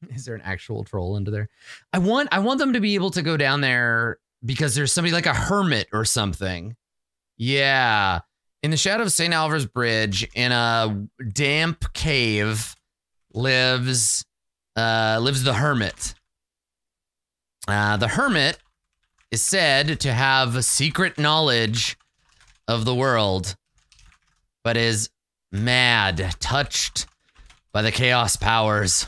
Is there an actual troll under there? I want them to be able to go down there because there's somebody like a hermit or something. Yeah. In the shadow of St. Alvar's Bridge, in a damp cave, lives the hermit. The hermit is said to have secret knowledge of the world, but is mad, touched by the chaos powers.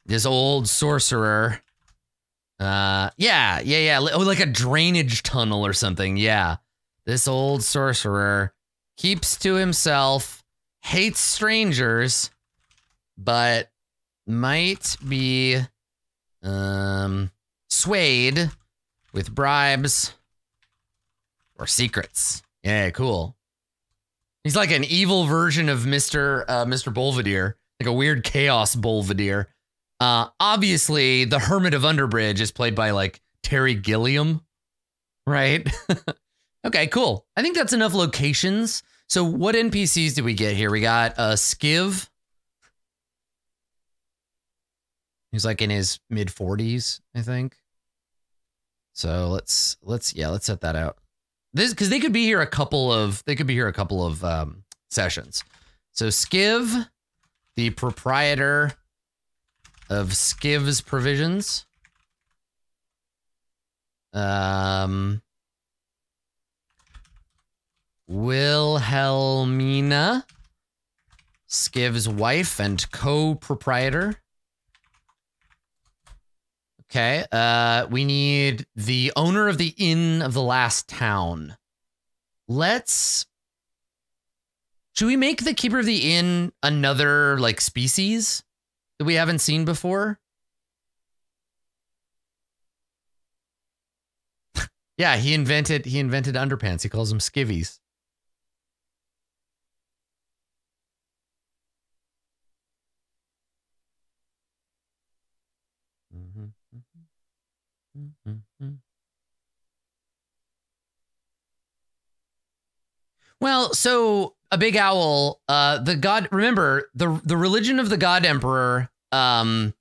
This old sorcerer. Yeah. Oh, like a drainage tunnel or something. Yeah. This old sorcerer keeps to himself, hates strangers, but might be swayed with bribes or secrets. Yeah, cool. He's like an evil version of Mr. Belvedere, like a weird chaos Belvedere. Obviously, the Hermit of Underbridge is played by like Terry Gilliam, right? Okay, cool. I think that's enough locations. So what NPCs did we get here? We got Skiv. He's like in his mid 40s, I think. So let's set that out. This because they could be here a couple of sessions. So Skiv, the proprietor of Skiv's Provisions. Wilhelmina, Skiv's wife and co-proprietor. Okay, we need the owner of the Inn of the Last Town. Should we make the keeper of the inn another like species that we haven't seen before? Yeah, he invented underpants. He calls them skivvies. Well, so a big owl, remember the religion of the God Emperor, the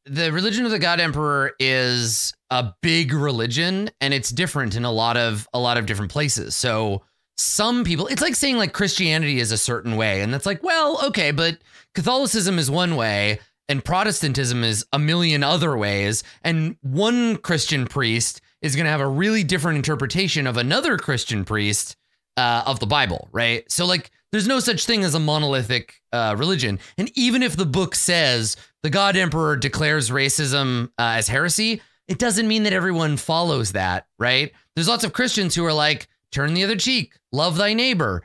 religion of the God Emperor is a big religion, and it's different in a lot of different places. So some people, it's like saying like Christianity is a certain way, and that's like, well, okay, but Catholicism is one way and Protestantism is a million other ways, and one Christian priest is going to have a really different interpretation of another Christian priest of the Bible, right? So like there's no such thing as a monolithic religion. And even if the book says the God Emperor declares racism as heresy, it doesn't mean that everyone follows that, right? There's lots of Christians who are like, turn the other cheek, love thy neighbor,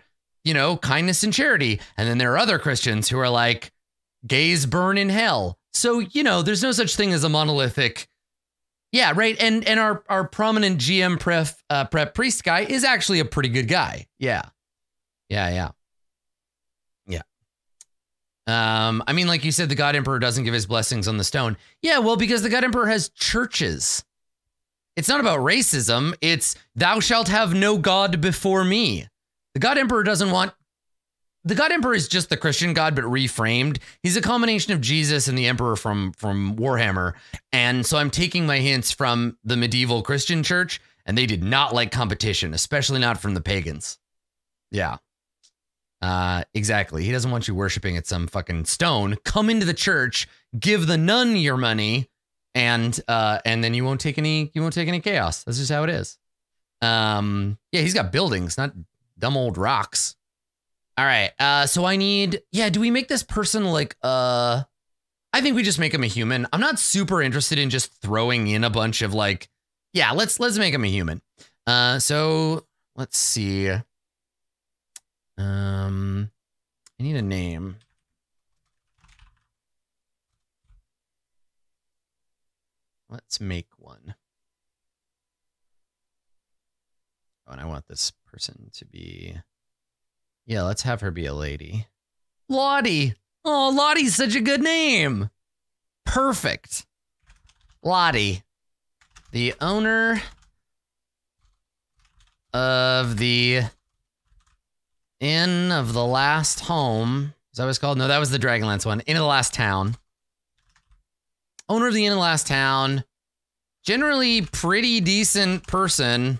kindness and charity. And then there are other Christians who are like, gays burn in hell. So, there's no such thing as a monolithic. Yeah, right. And our prominent GM prep priest guy is actually a pretty good guy. Yeah. I mean, like you said, the God Emperor doesn't give his blessings on the stone. Yeah, well, because the God Emperor has churches. It's not about racism. It's thou shalt have no God before me. The God Emperor is just the Christian God, but reframed. He's a combination of Jesus and the Emperor from Warhammer. And so I'm taking my hints from the medieval Christian church, and they did not like competition, especially not from the pagans. Yeah. Exactly. He doesn't want you worshiping at some fucking stone. Come into the church, give the nun your money, and then you won't take any chaos. That's just how it is. Yeah, he's got buildings, not dumb old rocks. All right. So I need, do we make this person like, I think we just make him a human. I'm not super interested in just throwing in a bunch of like, let's make him a human. So let's see. I need a name. Let's make one. Oh, and I want this person to be, let's have her be a lady. Lottie. Oh, Lottie's such a good name. Perfect. Lottie, the owner of the Inn of the Last Home. Is that what it's called? No, that was the Dragonlance one. Inn of the Last Town. Owner of the Inn of the Last Town. Generally pretty decent person.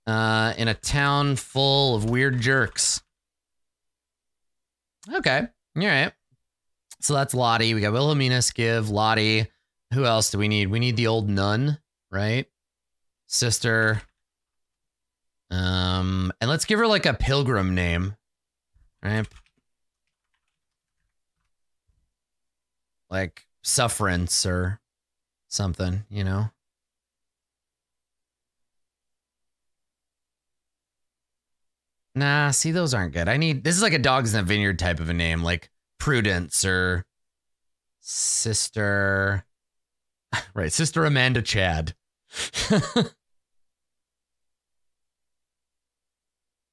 In a town full of weird jerks. Okay. All right. So that's Lottie. We got Wilhelmina, Skiv, Lottie. Who else do we need? We need the old nun, right? Sister. And let's give her like a pilgrim name. Right? Like Sufferance or something, you know? Nah, see, those aren't good. This is like a Dogs in the Vineyard type of a name, like Prudence or Sister. Right, Sister Amanda Chad.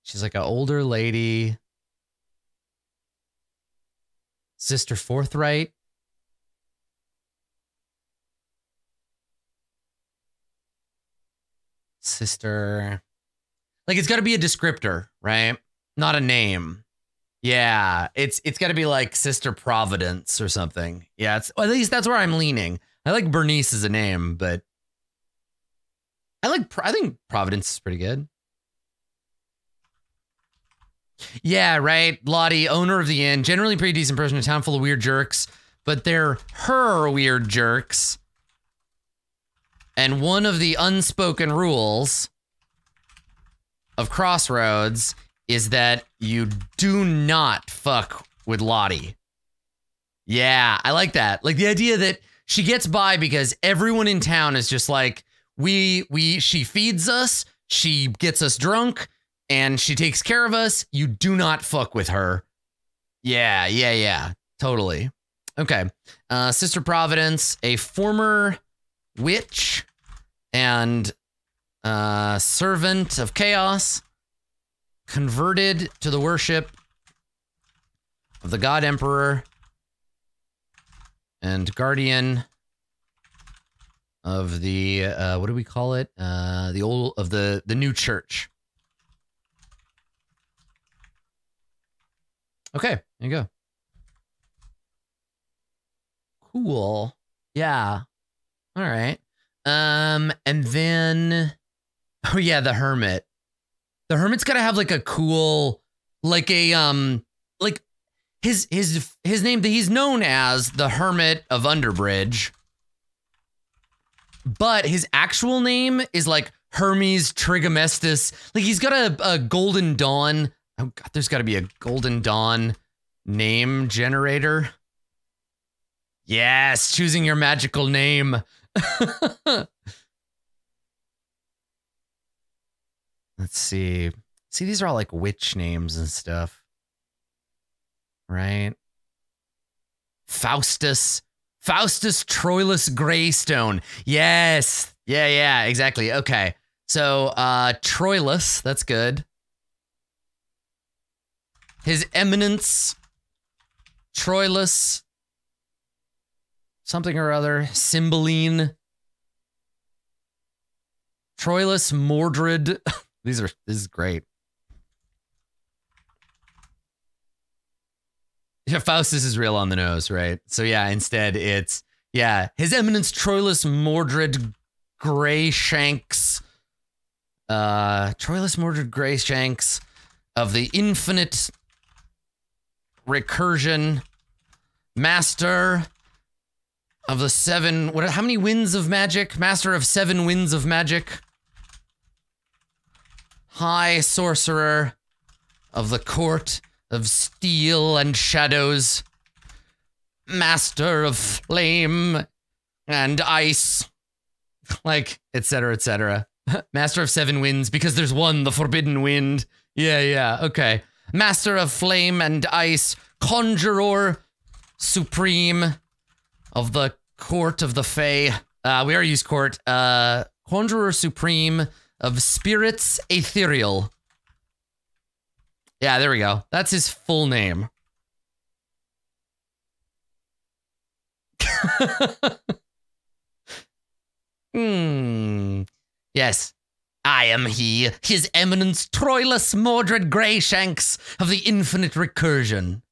She's like an older lady. Sister Forthright. Sister. Like, it's got to be a descriptor, right? Not a name. Yeah, it's got to be like Sister Providence or something. Yeah, at least that's where I'm leaning. I like Bernice as a name, but I think Providence is pretty good. Yeah, right. Lottie, owner of the inn, generally pretty decent person in a town full of weird jerks, but they're her weird jerks. And one of the unspoken rules of Crossroads is that you do not fuck with Lottie. Yeah, I like that. Like the idea that she gets by because everyone in town is just like, she feeds us, she gets us drunk, and she takes care of us. You do not fuck with her. Yeah. Totally. Okay. Sister Providence, a former witch and servant of chaos, converted to the worship of the God Emperor and guardian of the what do we call it? The new church. Okay, there you go. Cool. Yeah. All right. And then, oh yeah, the hermit. The hermit's gotta have like a cool, like a like his name. He's known as the Hermit of Underbridge, but his actual name is like Hermes Trigamestus. Like he's got a Golden Dawn. Oh God, there's got to be a Golden Dawn name generator. Yes, choosing your magical name. Let's see. See, these are all like witch names and stuff. Right? Faustus Troilus Greystone. Yes. Yeah, exactly. Okay. So, Troilus, that's good. His Eminence, Troilus, something or other, Cymbeline, Troilus Mordred. This is great. Yeah, Faustus is real on the nose, right? So yeah, instead it's, yeah, His Eminence Troilus Mordred Greyshanks. Troilus Mordred Greyshanks of the infinite recursion, master of the seven, how many winds of magic? Master of 7 winds of magic. High sorcerer of the court of steel and shadows. Master of flame and ice. Like, etc., etc. Master of 7 winds, because there's one, the forbidden wind. Yeah, okay. Master of flame and ice, conjurer supreme of the court of the Fae. We already used court. Conjurer supreme of spirits ethereal. Yeah, there we go. That's his full name. Yes. I am he, His Eminence Troilus Mordred Greyshanks of the infinite recursion.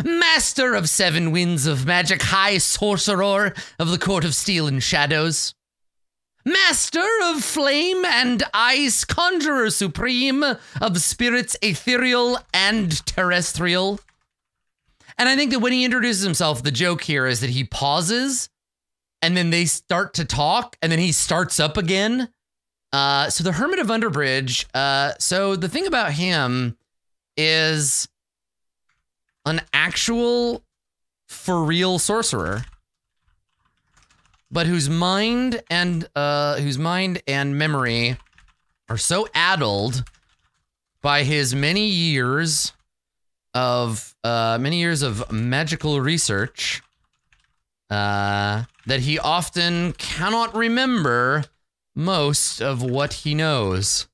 Master of 7 winds of magic, high sorcerer of the court of steel and shadows. Master of flame and ice, conjurer supreme of spirits ethereal and terrestrial. And I think that when he introduces himself, the joke here is that he pauses and then they start to talk and then he starts up again. So the Hermit of Underbridge, so the thing about him is an actual for real sorcerer, but whose mind and memory are so addled by his many years of magical research that he often cannot remember most of what he knows.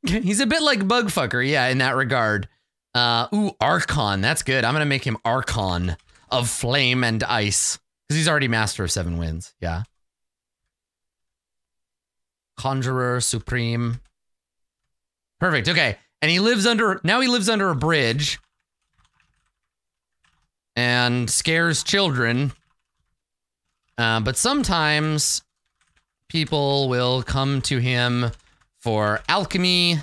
He's a bit like Bugfucker, yeah, in that regard. Archon, that's good. I'm gonna make him Archon of flame and ice. Because he's already Master of 7 winds, yeah. Conjurer Supreme. Perfect, okay. And he lives under a bridge. And scares children. But sometimes people will come to him for alchemy,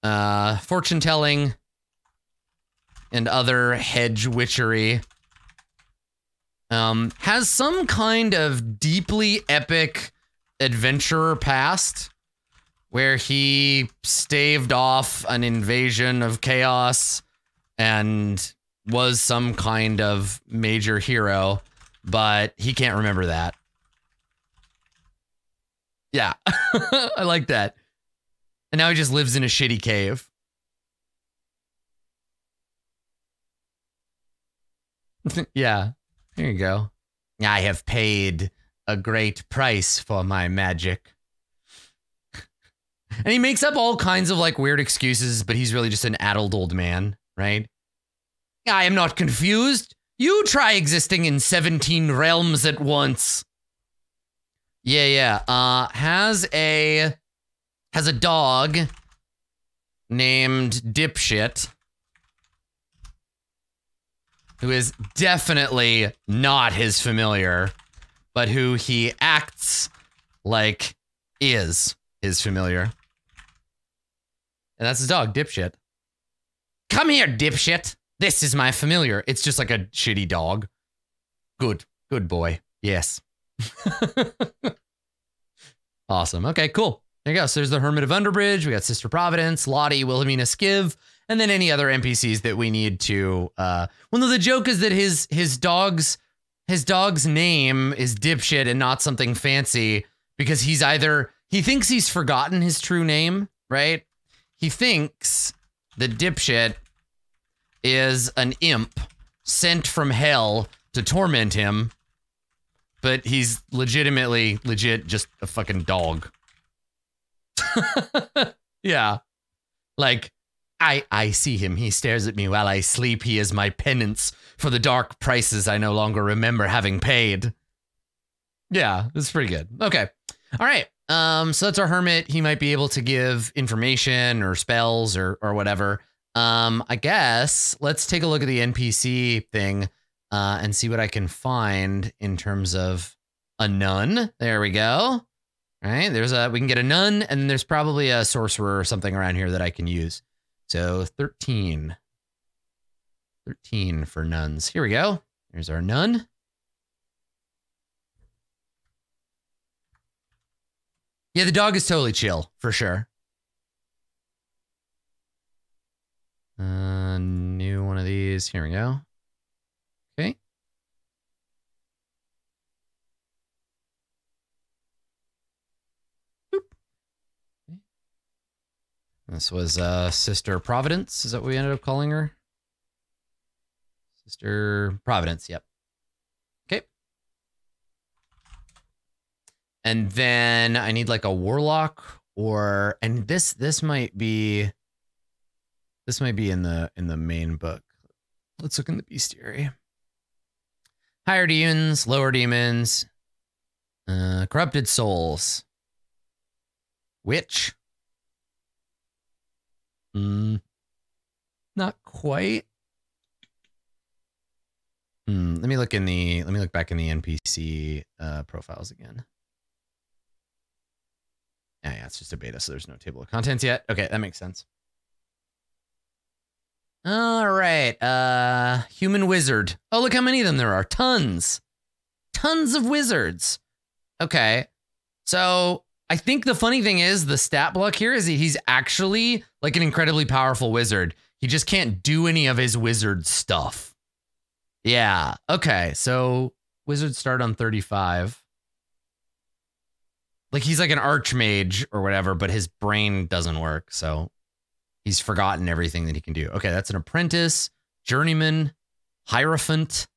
fortune telling, and other hedge witchery. Has some kind of deeply epic adventurer past where he staved off an invasion of chaos and was some kind of major hero, but he can't remember that. Yeah, I like that. And now he just lives in a shitty cave. Yeah, there you go. I have paid a great price for my magic. And he makes up all kinds of like weird excuses, but he's really just an addled old man, right? I am not confused. You try existing in 17 realms at once. Yeah. Has a dog named Dipshit, who is definitely not his familiar, but who he acts like is his familiar. And that's his dog, Dipshit. Come here, Dipshit. This is my familiar. It's just like a shitty dog. Good boy. Yes. Awesome. Okay, cool. There you go. So there's the Hermit of Underbridge. We got Sister Providence, Lottie, Wilhelmina Skiv, and then any other NPCs that we need to. Well, no, the joke is that his dog's name is Dipshit and not something fancy because he thinks he's forgotten his true name, right? He thinks that Dipshit is an imp sent from hell to torment him, but he's legit just a fucking dog. Yeah. Like, I see him. He stares at me while I sleep. He is my penance for the dark prices I no longer remember having paid. Yeah, that's pretty good. Okay. All right. So that's our hermit. He might be able to give information or spells or whatever. I guess let's take a look at the NPC thing and see what I can find in terms of a nun. There we go. All right, we can get a nun, and then there's probably a sorcerer or something around here that I can use. So 13 for nuns. Here we go. There's our nun. Yeah, the dog is totally chill, for sure. New one of these. Here we go. Okay. Boop. Okay. This was Sister Providence. Is that what we ended up calling her? Sister Providence, yep. Okay. And then I need like a warlock and this might be in the main book. Let's look in the bestiary. Higher demons, lower demons, corrupted souls. Witch. Not quite. Let me look back in the NPC profiles again. Yeah, it's just a beta, so there's no table of contents yet. Okay, that makes sense. All right, human wizard. Oh, look how many of them there are. Tons of wizards. Okay, so I think the funny thing is the stat block here is that he's actually like an incredibly powerful wizard. He just can't do any of his wizard stuff. Yeah, okay, so wizards start on 35. Like he's like an archmage or whatever, but his brain doesn't work, so he's forgotten everything that he can do. Okay, that's an apprentice, journeyman, hierophant,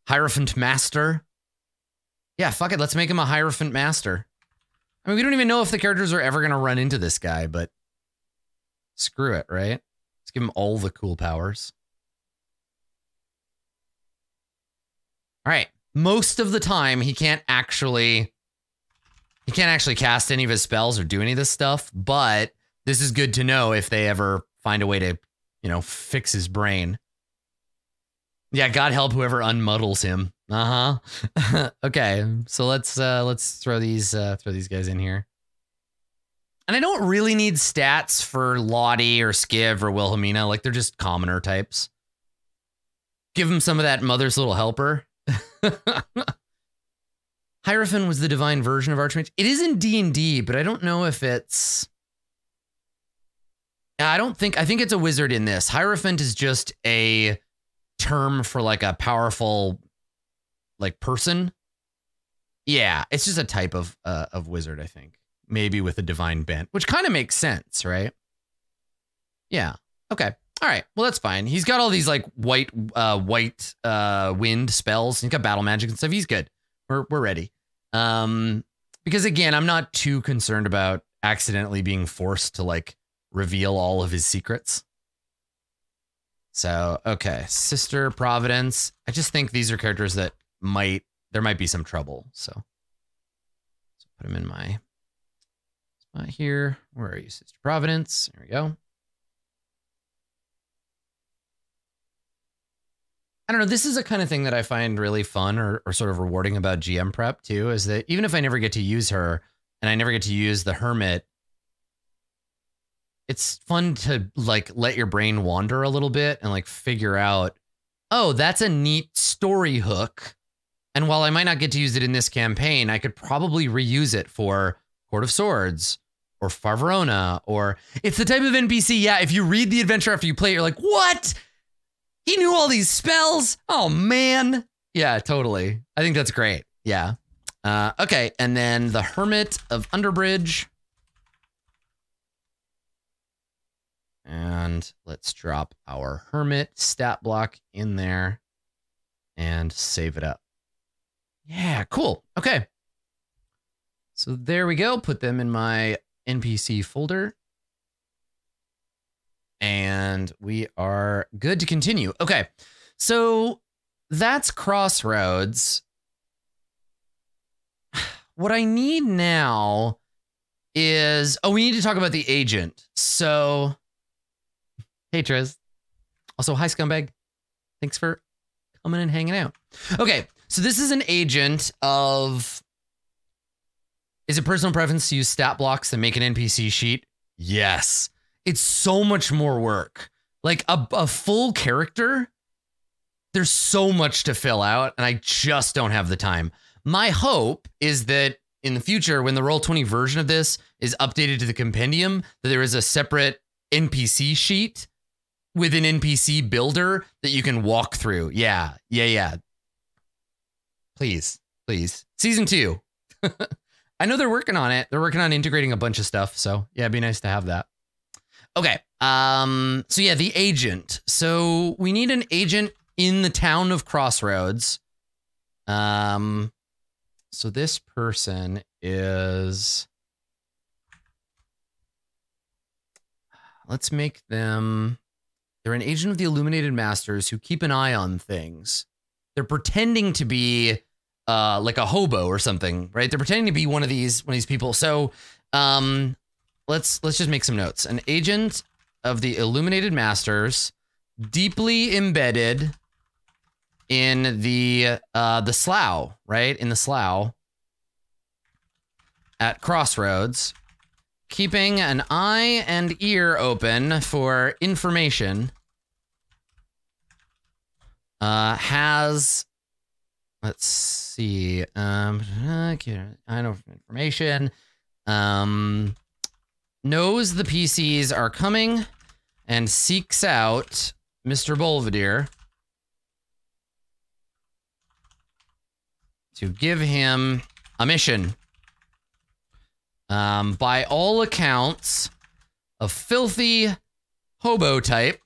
hierophant master. Yeah, fuck it, let's make him a hierophant master. I mean, we don't even know if the characters are ever going to run into this guy, but screw it, right? Let's give him all the cool powers. All right. Most of the time, he can't actually cast any of his spells or do any of this stuff, but this is good to know if they ever find a way to, you know, fix his brain. Yeah, God help whoever unmuddles him. Okay, so let's throw these guys in here. And I don't really need stats for Lottie or Skiv or Wilhelmina. Like, they're just commoner types. Give them some of that mother's little helper. Hierophant was the divine version of Archmage. It is in D&D, but I don't know if it's... I think it's a wizard in this. Hierophant is just a term for like a powerful like person. Yeah, it's just a type of wizard, I think. Maybe with a divine bent, which kind of makes sense, right? Yeah. Okay. All right. Well, that's fine. He's got all these like white wind spells. He's got battle magic and stuff. He's good. We're ready. Because again, I'm not too concerned about accidentally being forced to like reveal all of his secrets. So, okay. Sister Providence. I just think these are characters that there might be some trouble. So let's put him in my spot here. Where are you, Sister Providence? There we go. I don't know. This is a kind of thing that I find really fun or sort of rewarding about GM prep too, is that even if I never get to use her and I never get to use the Hermit, it's fun to like let your brain wander a little bit and like figure out, oh, that's a neat story hook. And while I might not get to use it in this campaign, I could probably reuse it for Court of Swords or Farverona, or it's the type of NPC. Yeah, if you read the adventure after you play it, you're like, what? He knew all these spells? Oh, man. Yeah, totally. I think that's great. Yeah. Okay, and then the Hermit of Underbridge. And let's drop our Hermit stat block in there and save it up. Yeah, cool. Okay. So there we go. Put them in my NPC folder. And we are good to continue. Okay. So that's Crossroads. What I need now is... Oh, we need to talk about the agent. So... Hey, Trez. Also, hi, Scumbag. Thanks for coming and hanging out. Okay, so this is an agent of... Is it personal preference to use stat blocks that make an NPC sheet? Yes. It's so much more work. Like a full character, there's so much to fill out, and I just don't have the time. My hope is that in the future, when the Roll20 version of this is updated to the compendium, that there is a separate NPC sheet with an NPC builder that you can walk through. Yeah. Please. Season 2. I know they're working on it. They're working on integrating a bunch of stuff. So yeah, it'd be nice to have that. Okay. So yeah, the agent. So we need an agent in the town of Crossroads. So this person is... Let's make them... They're an agent of the Illuminated Masters who keep an eye on things. They're pretending to be like a hobo or something, right? They're pretending to be one of these people. So let's just make some notes. An agent of the Illuminated Masters, deeply embedded in the slough, right? In the slough at Crossroads, keeping an eye and ear open for information, has, let's see, I know information, knows the PCs are coming and seeks out Mr. Belvedere to give him a mission. By all accounts, a filthy hobo type,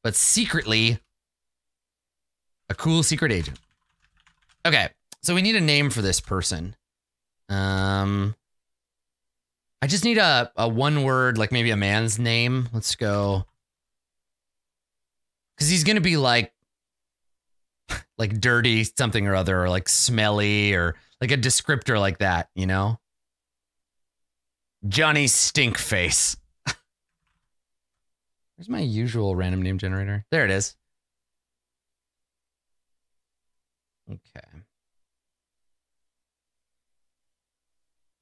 but secretly a cool secret agent. Okay, so we need a name for this person. I just need a one word, like maybe a man's name. Let's go. Because he's going to be like dirty something or other, or like smelly, or like a descriptor like that, you know? Johnny Stinkface. Where's my usual random name generator? There it is. Okay.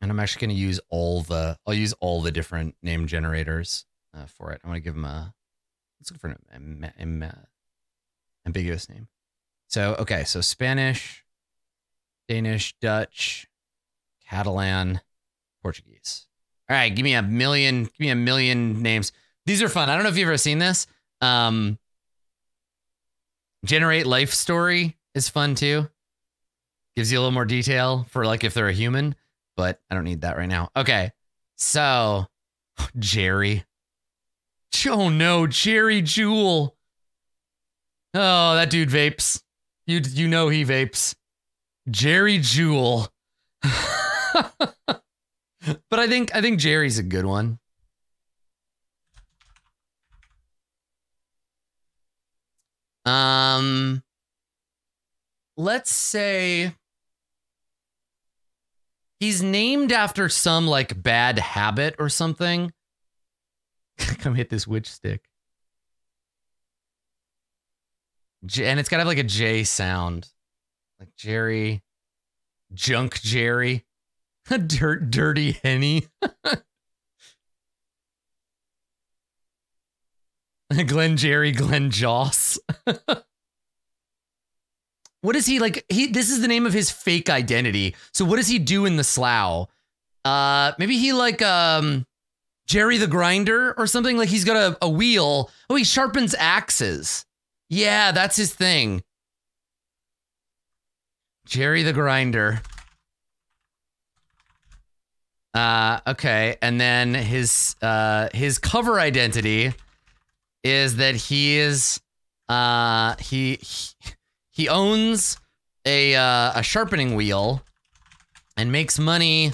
And I'm actually going to use I'll use all the different name generators for it. I want to give him let's look for an ambiguous name. So, okay, so Spanish, Danish, Dutch, Catalan, Portuguese. All right, give me a million names. These are fun. I don't know if you've ever seen this. Generate life story is fun too. Gives you a little more detail for like if they're a human, but I don't need that right now. Okay, so Jerry. Oh no, Jerry Jewel. Oh, that dude vapes. You know he vapes. Jerry Jewel. But I think Jerry's a good one. Let's say he's named after some like bad habit or something. Come hit this witch stick. And it's gotta have like a J sound. Like Jerry. Junk Jerry. Dirty Henny. Glenn Jerry, Glenn Joss. What is he like? This is the name of his fake identity. So what does he do in the slough? Maybe he like Jerry the Grinder or something. Like he's got a wheel. Oh, he sharpens axes. Yeah, that's his thing. Jerry the Grinder. Okay, and then his cover identity is that he is he owns a sharpening wheel and makes money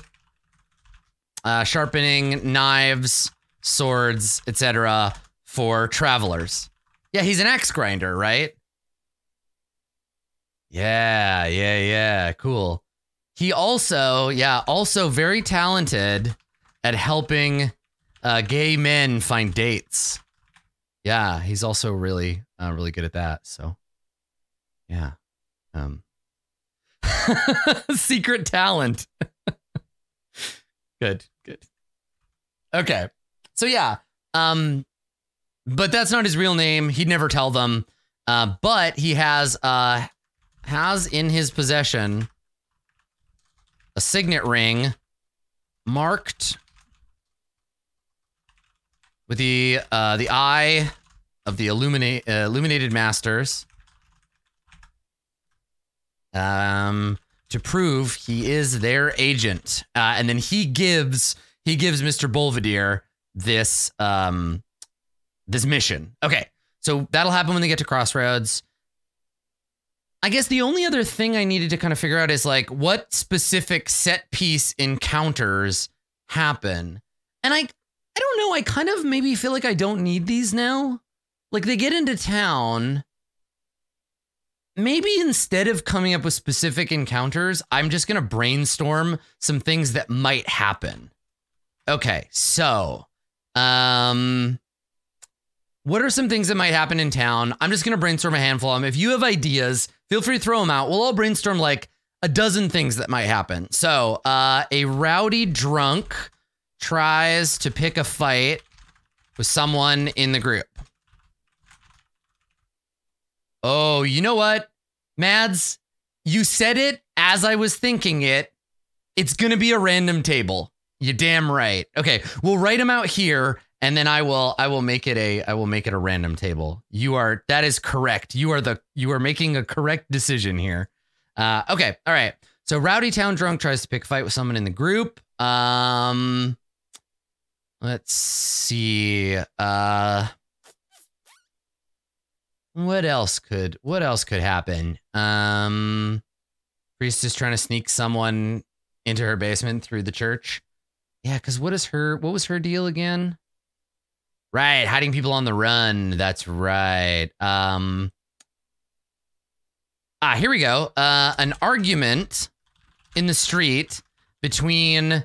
sharpening knives, swords, etc. for travelers. Yeah, he's an axe grinder, right? Yeah, cool. He also very talented at helping gay men find dates. Yeah, he's also really good at that. So, yeah. Secret talent. Good. Okay. So yeah. But that's not his real name. He'd never tell them. But he has in his possession a signet ring marked with the eye of the illuminated masters, to prove he is their agent. And then he gives Mr. Belvedere this this mission. Okay, so that'll happen when they get to Crossroads. I guess the only other thing I needed to kind of figure out is like what specific set piece encounters happen. And I don't know, I kind of maybe feel like I don't need these now. Like they get into town. Maybe instead of coming up with specific encounters, I'm just going to brainstorm some things that might happen. Okay, so what are some things that might happen in town? I'm just going to brainstorm a handful of them. If you have ideas, feel free to throw them out. We'll all brainstorm like a dozen things that might happen. So, a rowdy drunk tries to pick a fight with someone in the group. Oh, you know what, Mads? You said it as I was thinking it. It's going to be a random table. You damn right. Okay, we'll write them out here, and then I will make it a random table. That is correct. You are making a correct decision here. Okay, all right. So rowdy town drunk tries to pick a fight with someone in the group. Let's see. What else could happen? Priest is trying to sneak someone into her basement through the church. Yeah, because what was her deal again? Right, hiding people on the run. That's right. Here we go. An argument in the street between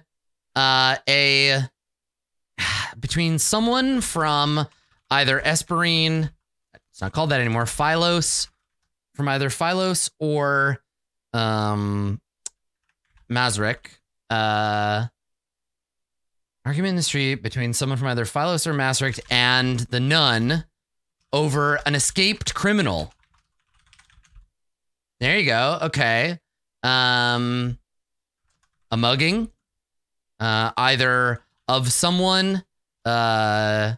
someone from either Esperine, it's not called that anymore, Philos, from either Philos or Mazric. Argument in the street between someone from either Philos or Mazric and the nun over an escaped criminal. There you go. Okay. A mugging, either of someone, of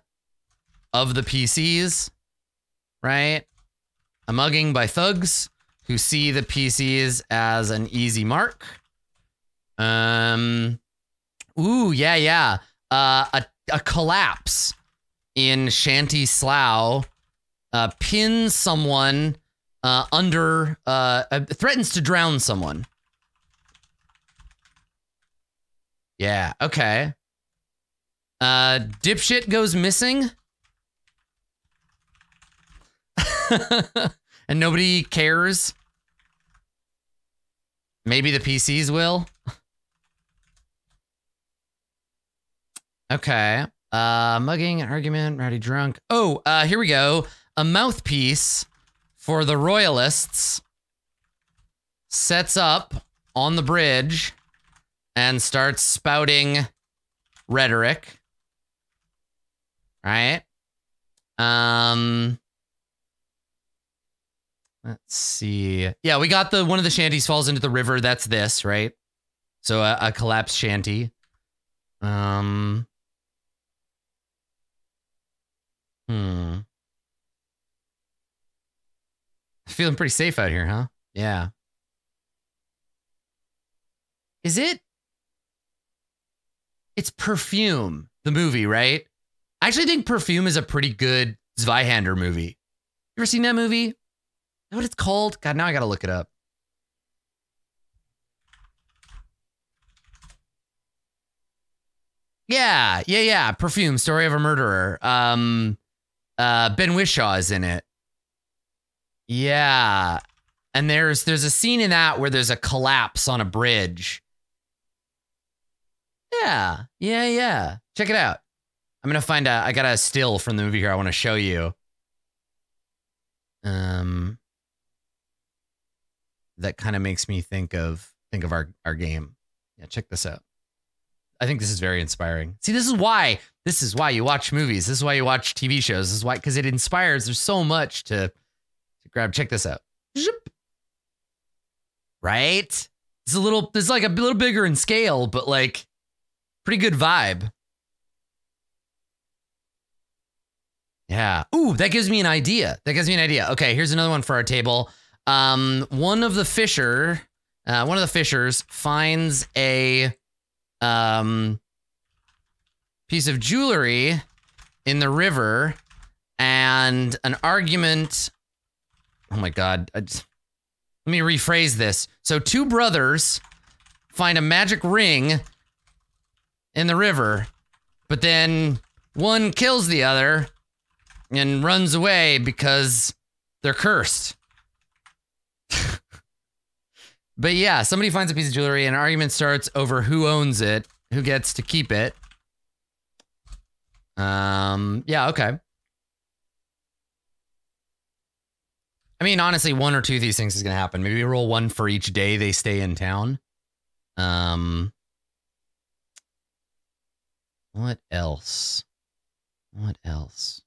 the PCs, right? A mugging by thugs who see the PCs as an easy mark. Ooh, yeah. A collapse in Shanty Slough, pins someone under, threatens to drown someone. Yeah, okay. Dipshit goes missing. And nobody cares. Maybe the PCs will. Okay. Mugging, argument, rowdy drunk. Oh, here we go. A mouthpiece for the royalists sets up on the bridge and starts spouting rhetoric. Right? Let's see. Yeah, we got one of the shanties falls into the river. That's this, right? So a collapsed shanty. Feeling pretty safe out here, huh? Yeah. Is it? It's Perfume, the movie, right? I actually think Perfume is a pretty good Zweihander movie. You ever seen that movie? Is that what it's called? God, now I gotta look it up. Yeah. Perfume, Story of a Murderer. Ben Whishaw is in it. Yeah. And there's a scene in that where there's a collapse on a bridge. Yeah. Check it out. I'm gonna find I got a still from the movie here I want to show you. That kind of makes me think of our game. Yeah, check this out. I think this is very inspiring. See, this is why you watch movies. This is why you watch TV shows. This is why, because it inspires. There's so much to grab. Check this out. Right? It's like a little bigger in scale, but like pretty good vibe. Yeah. Ooh, that gives me an idea. Okay, here's another one for our table. One of the fishers finds a piece of jewelry in the river, and an argument. Oh my God. Let me rephrase this. So two brothers find a magic ring in the river, but then one kills the other and runs away because they're cursed. But yeah, somebody finds a piece of jewelry and an argument starts over who owns it, who gets to keep it. Yeah, okay. mean, honestly, one or two of these things is going to happen. Maybe roll one for each day they stay in town. What else? What else?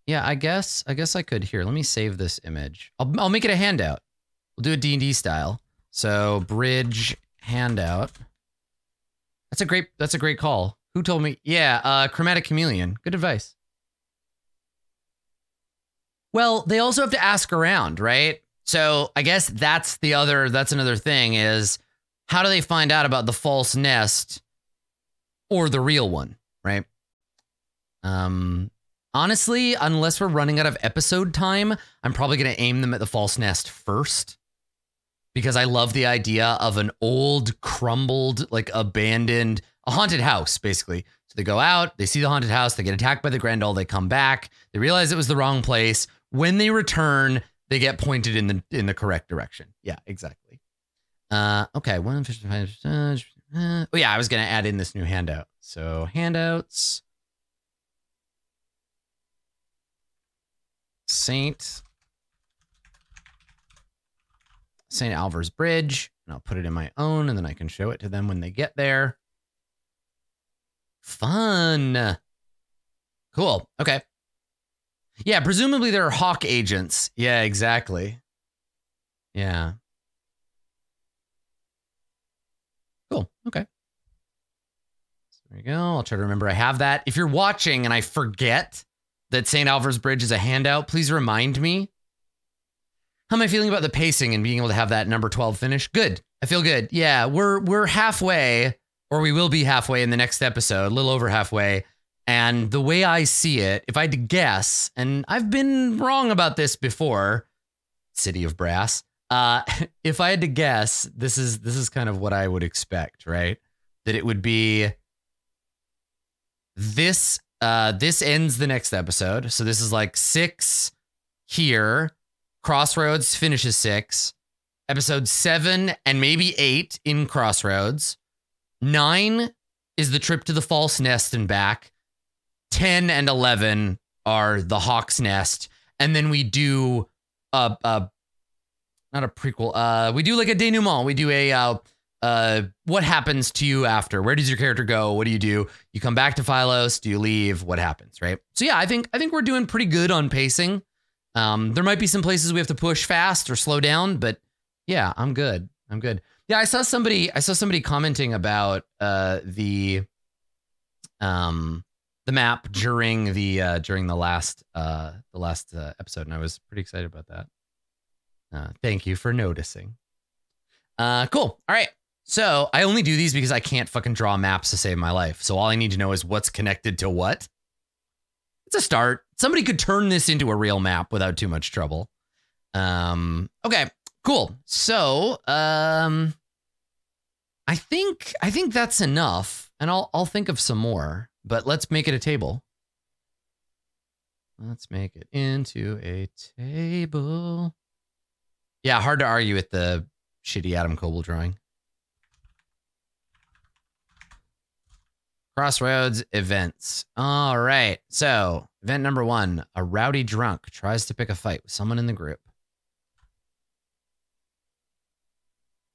Yeah, I guess I could. Here, let me save this image. I'll make it a handout. We'll do a D&D style. So bridge handout. That's a great call. Who told me? Yeah, Chromatic Chameleon. Good advice. Well, they also have to ask around, right? So I guess that's another thing is how do they find out about the false nest or the real one, right? Honestly, unless we're running out of episode time, I'm probably going to aim them at the false nest first because I love the idea of an old, crumbled, like abandoned, a haunted house, basically. So they go out, they see the haunted house, they get attacked by the Grendel, they come back, they realize it was the wrong place. When they return, they get pointed in the correct direction. Yeah, exactly. Okay, 155. Oh yeah, I was going to add in this new handout. So handouts. St. Alvar's Bridge, and I'll put it in my own, and then I can show it to them when they get there. Fun. Cool. Okay. Yeah, presumably there are Hawk agents. Yeah, exactly. Yeah. Cool. Okay. So there you go. I'll try to remember I have that. If you're watching and I forget that St. Alvar's Bridge is a handout, please remind me. How am I feeling about the pacing and being able to have that number 12 finish? Good. I feel good. Yeah, we're halfway, or we will be halfway in the next episode, a little over halfway. And the way I see it, if I had to guess, and I've been wrong about this before, City of Brass, if I had to guess, this is kind of what I would expect, right? That it would be this ends the next episode. So this is like 6 here. Crossroads finishes 6. Episode 7 and maybe 8 in Crossroads. 9 is the trip to the false nest and back. 10 and 11 are the Hawk's Nest. And then we do not a prequel. We do like a denouement. We do a what happens to you after? Where does your character go? What do? You come back to Philos? Do you leave? What happens, right? So yeah, I think we're doing pretty good on pacing. There might be some places we have to push fast or slow down, but yeah, I'm good. Yeah, I saw somebody commenting about the map during the last episode, and I was pretty excited about that. Thank you for noticing. Cool. All right. So I only do these because I can't fucking draw maps to save my life. So all I need to know is what's connected to what. It's a start. Somebody could turn this into a real map without too much trouble. Okay, cool. So I think that's enough, and I'll think of some more. But let's make it a table. Let's make it into a table. Yeah, hard to argue with the shitty Adam Coble drawing. Crossroads events. All right. So event number 1, a rowdy drunk tries to pick a fight with someone in the group.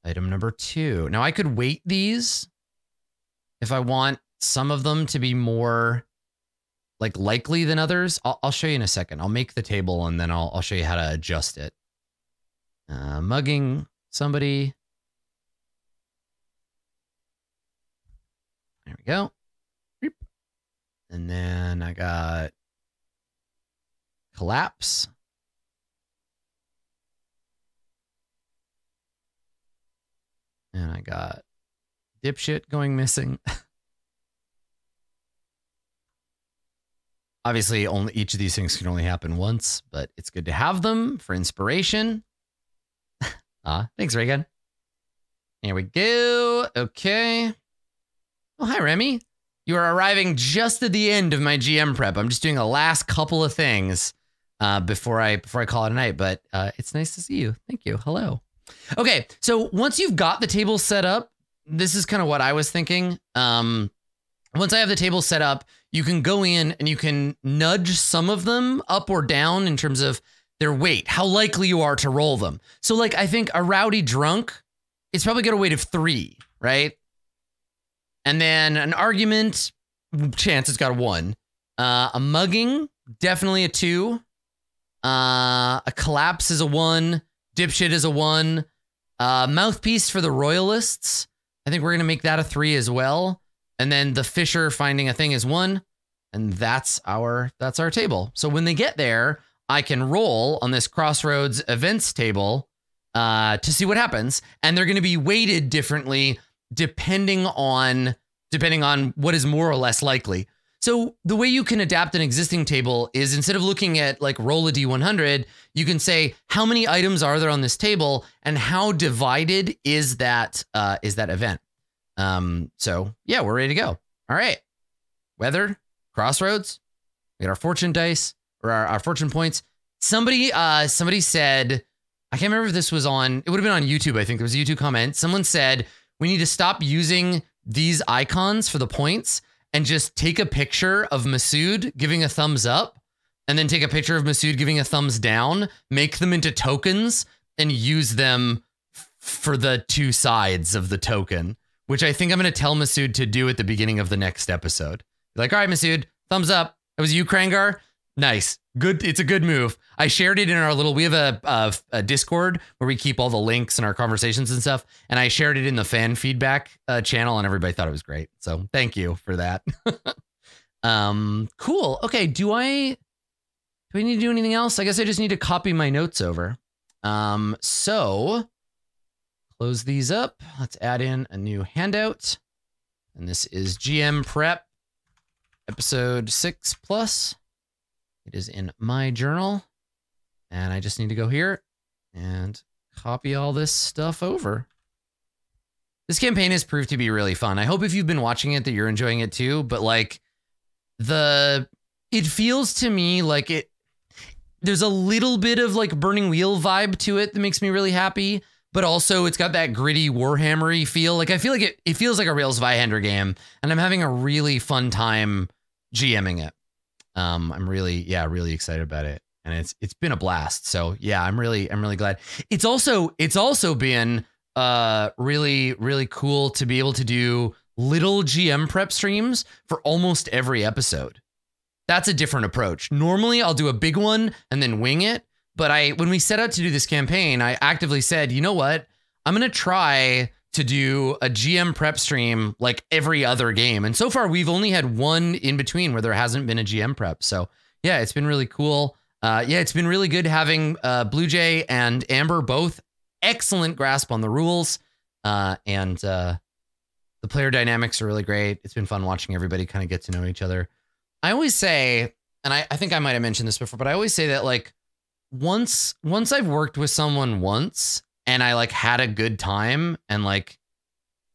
Item number 2. Now I could weight these if I want some of them to be more like likely than others. I'll show you in a second. I'll make the table and then I'll show you how to adjust it. Mugging somebody. There we go. And then I got collapse. And I got dipshit going missing. Obviously, only each of these things can only happen once, but it's good to have them for inspiration. Thanks, Reagan. Here we go. Okay. Oh, hi, Remy. You are arriving just at the end of my GM prep. I'm just doing the last couple of things before I call it a night, but it's nice to see you. Thank you. Hello. Okay, so once you've got the table set up, this is kind of what I was thinking. Once I have the table set up, you can go in and you can nudge some of them up or down in terms of their weight, how likely you are to roll them. So like, I think a rowdy drunk is probably got a weight of 3, right? And then an argument, chance it's got a 1. A mugging, definitely a 2. A collapse is a 1. Dipshit is a 1. Mouthpiece for the royalists, I think we're going to make that a 3 as well. And then the fisher finding a thing is 1. And that's our table. So when they get there, I can roll on this Crossroads events table to see what happens. And they're going to be weighted differently depending on what is more or less likely. So the way you can adapt an existing table is instead of looking at like roll a D100, you can say how many items are there on this table and how divided is that event. So yeah, we're ready to go. All right. Weather, Crossroads, we got our fortune dice or our fortune points. Somebody said, I can't remember if this was on, it would have been on YouTube. I think there was a YouTube comment. Someone said, we need to stop using these icons for the points and just take a picture of Masood giving a thumbs up and then take a picture of Masood giving a thumbs down, make them into tokens and use them for the 2 sides of the token, which I think I'm going to tell Masood to do at the beginning of the next episode. Like, all right, Masood, thumbs up. That was you, Krangar. Nice. Good. It's a good move. I shared it in our we have a Discord where we keep all the links and our conversations and stuff. And I shared it in the fan feedback channel and everybody thought it was great. So thank you for that. Cool. Okay. Do we need to do anything else? I guess I just need to copy my notes over. So close these up. Let's add in a new handout. And this is GM Prep episode 6+. It is in my journal, and I just need to go here and copy all this stuff over. This campaign has proved to be really fun. I hope if you've been watching it that you're enjoying it too, but like it feels to me like there's a little bit of like Burning Wheel vibe to it that makes me really happy, but also it's got that gritty Warhammer-y feel. Like I feel like it feels like a real Zweihander game, and I'm having a really fun time GMing it. I'm really excited about it, and it's been a blast. So yeah, I'm really glad. It's also been really cool to be able to do little GM prep streams for almost every episode. That's a different approach. Normally I'll do a big one and then wing it. But when we set out to do this campaign, I actively said, you know what? I'm going to try to do a GM prep stream like every other game. And so far we've only had one in between where there hasn't been a GM prep. So yeah, it's been really cool. It's been really good having Blue Jay and Amber, both excellent grasp on the rules. And the player dynamics are really great. It's been fun watching everybody kind of get to know each other. I always say, and I think I might have mentioned this before, but I always say that like once I've worked with someone once and I like had a good time and like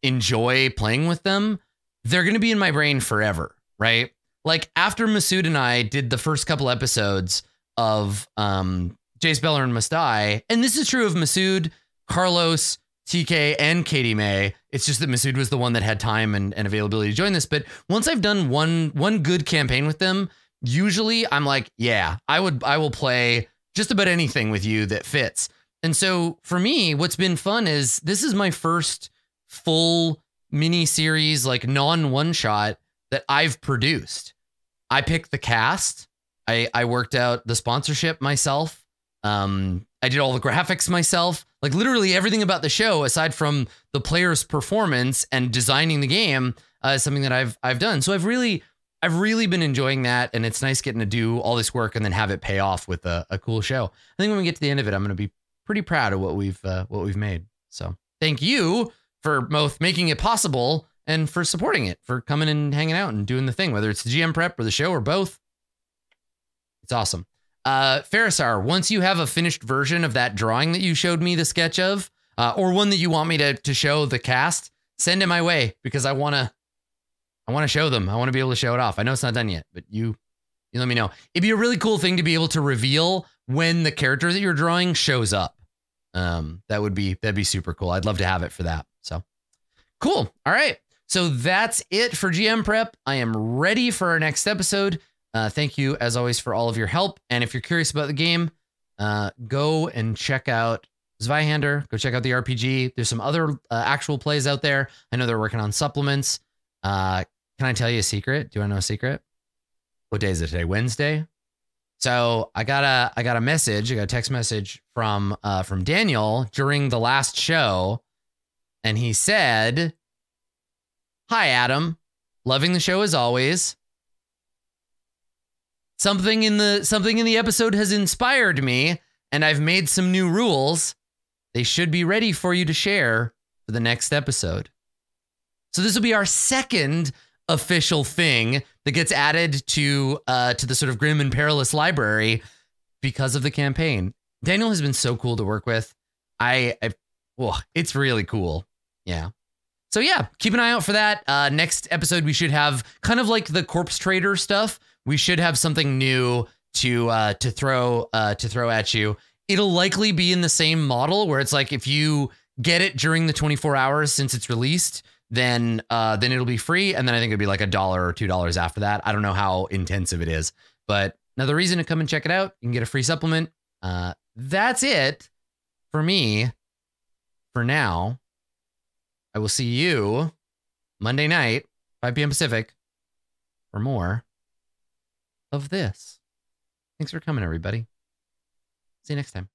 enjoy playing with them, they're going to be in my brain forever. Right. Like after Masood and I did the first couple episodes of Jace Beller and Must Die. And this is true of Masood, Carlos, TK, and Katie May. It's just that Masood was the one that had time and availability to join this. But once I've done one good campaign with them, usually I'm like, yeah, I will play just about anything with you that fits. And so for me, what's been fun is this is my first full mini series, like non-one shot that I've produced. I picked the cast. I worked out the sponsorship myself. I did all the graphics myself, like literally everything about the show, aside from the player's performance and designing the game, is something that I've done. So I've really been enjoying that. And it's nice getting to do all this work and then have it pay off with a cool show. I think when we get to the end of it, I'm going to be pretty proud of what we've made. So thank you for both making it possible and for supporting it, for coming and hanging out and doing the thing, whether it's the GM prep or the show or both. It's awesome. Farisar, once you have a finished version of that drawing that you showed me the sketch of, or one that you want me to show the cast, send it my way because I want to show them. I want to be able to show it off. I know it's not done yet, but you let me know. It'd be a really cool thing to be able to reveal when the character that you're drawing shows up. That'd be super cool. I'd love to have it for that. So cool. All right. So that's it for GM prep. I am ready for our next episode. Thank you as always for all of your help. And if you're curious about the game, go and check out Zweihander. Go check out the RPG. There's some other actual plays out there. I know they're working on supplements. Can I tell you a secret? Do you want to know a secret? What day is it today? Wednesday. So I got a message. I got a text message from Daniel during the last show, and he said, "Hi Adam, loving the show as always. Something in the episode has inspired me, and I've made some new rules. They should be ready for you to share for the next episode." So this will be our second official thing that gets added to the sort of grim and perilous library because of the campaign. Daniel has been so cool to work with. It's really cool. Yeah. So yeah, keep an eye out for that. Next episode, we should have kind of like the corpse trader stuff. We should have something new to throw at you. It'll likely be in the same model where it's like if you get it during the 24 hours since it's released, then it'll be free. And then I think it'll be like $1 or $2 after that. I don't know how intensive it is, but another reason to come and check it out. You can get a free supplement. That's it for me for now. I will see you Monday night, 5 p.m. Pacific, for more of this. Thanks for coming, everybody. See you next time.